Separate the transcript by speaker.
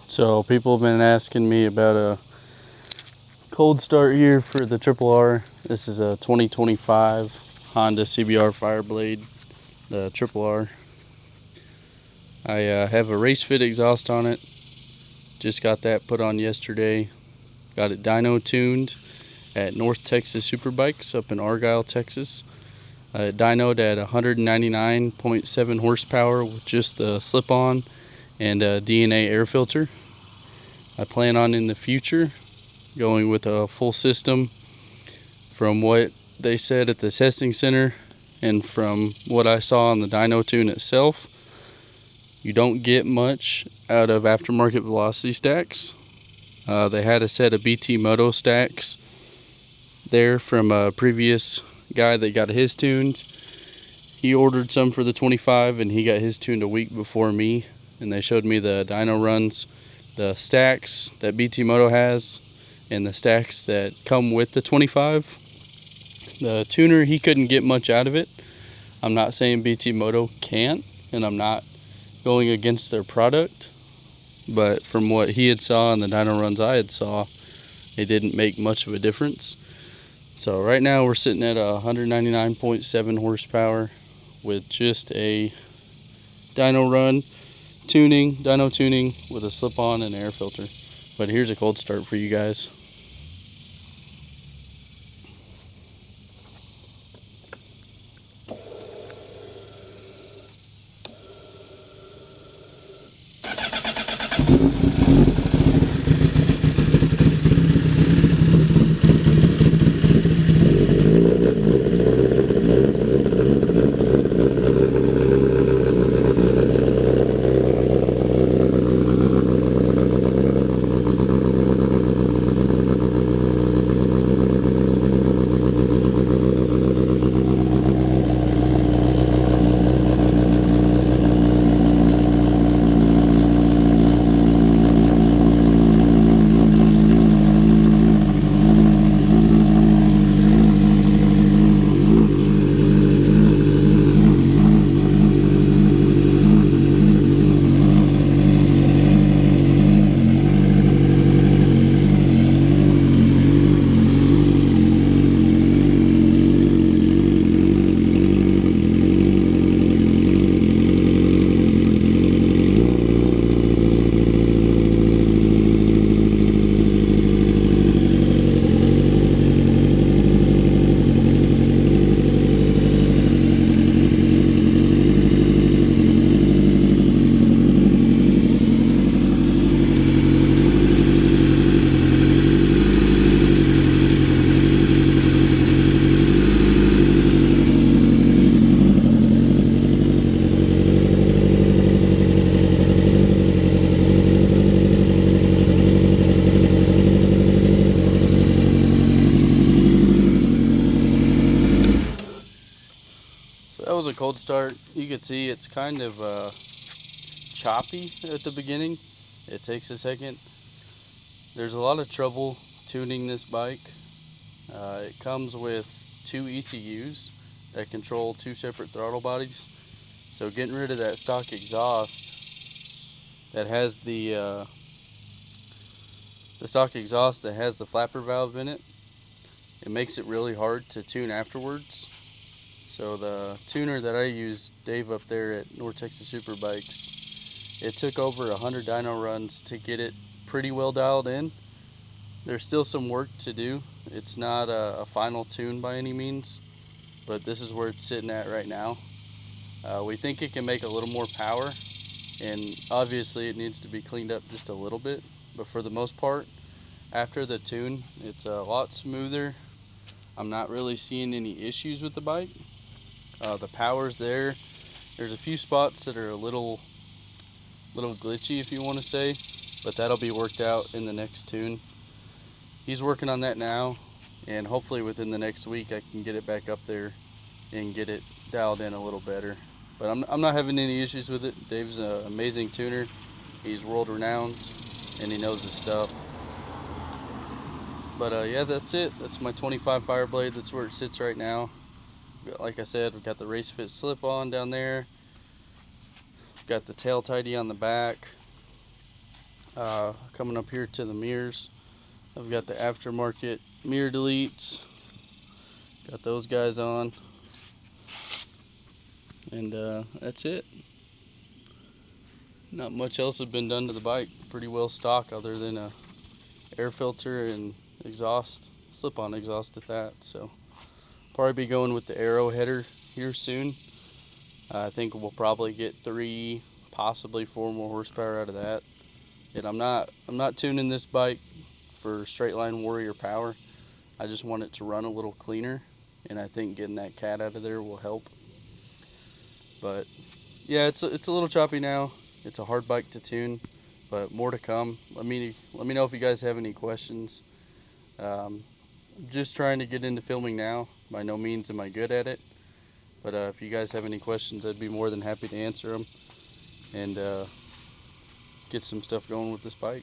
Speaker 1: So people have been asking me about a cold start here for the RRR. This is a 2025 Honda CBR Fireblade, the RRR. I have a Racefit exhaust on it. Just got that put on yesterday. Got it dyno tuned at North Texas Superbikes up in Argyle, Texas. It dynoed at 199.7 horsepower with just the slip-on and a DNA air filter. I plan on in the future going with a full system. From what they said at the testing center and from what I saw on the dyno tune itself, you don't get much out of aftermarket velocity stacks. They had a set of BT Moto stacks there from a previous guy that got his tuned. He ordered some for the 25 and he got his tuned a week before me, and they showed me the dyno runs, the stacks that BT Moto has and the stacks that come with the 25. The tuner, he couldn't get much out of it. I'm not saying BT Moto can't, and I'm not going against their product, but from what he had saw and the dyno runs I had saw, it didn't make much of a difference. So right now we're sitting at 199.7 horsepower with just a dyno tuning with a slip-on and air filter. But here's a cold start for you guys. That was a cold start. You can see it's kind of choppy at the beginning. It takes a second. There's a lot of trouble tuning this bike. It comes with two ECUs that control two separate throttle bodies. So getting rid of that stock exhaust that has the stock exhaust that has the flapper valve in it, it makes it really hard to tune afterwards. So the tuner that I used, Dave up there at North Texas Superbikes, it took over 100 dyno runs to get it pretty well dialed in. There's still some work to do. It's not a final tune by any means, but this is where it's sitting at right now. We think it can make a little more power, and obviously it needs to be cleaned up just a little bit, but for the most part, after the tune, it's a lot smoother. I'm not really seeing any issues with the bike. The power's there. There's a few spots that are a little glitchy, if you want to say, but that'll be worked out in the next tune. He's working on that now, and hopefully within the next week I can get it back up there and get it dialed in a little better. But I'm not having any issues with it. Dave's an amazing tuner. He's world renowned and he knows his stuff. But yeah, that's it. That's my 25 Fireblade. That's where it sits right now. Like I said, we've got the Racefit slip-on down there. We've got the tail tidy on the back. Coming up here to the mirrors, I've got the aftermarket mirror deletes, got those guys on, and that's it. Not much else has been done to the bike. Pretty well stock, other than a air filter and exhaust, slip-on exhaust at that. So probably be going with the Aero header here soon. I think we'll probably get 3, possibly 4 more horsepower out of that. And I'm not tuning this bike for straight line warrior power. I just want it to run a little cleaner, and I think getting that cat out of there will help. But yeah, it's a little choppy now. It's a hard bike to tune, but more to come. Let me know if you guys have any questions. Just trying to get into filming now. By no means am I good at it, but if you guys have any questions, I'd be more than happy to answer them and get some stuff going with this bike.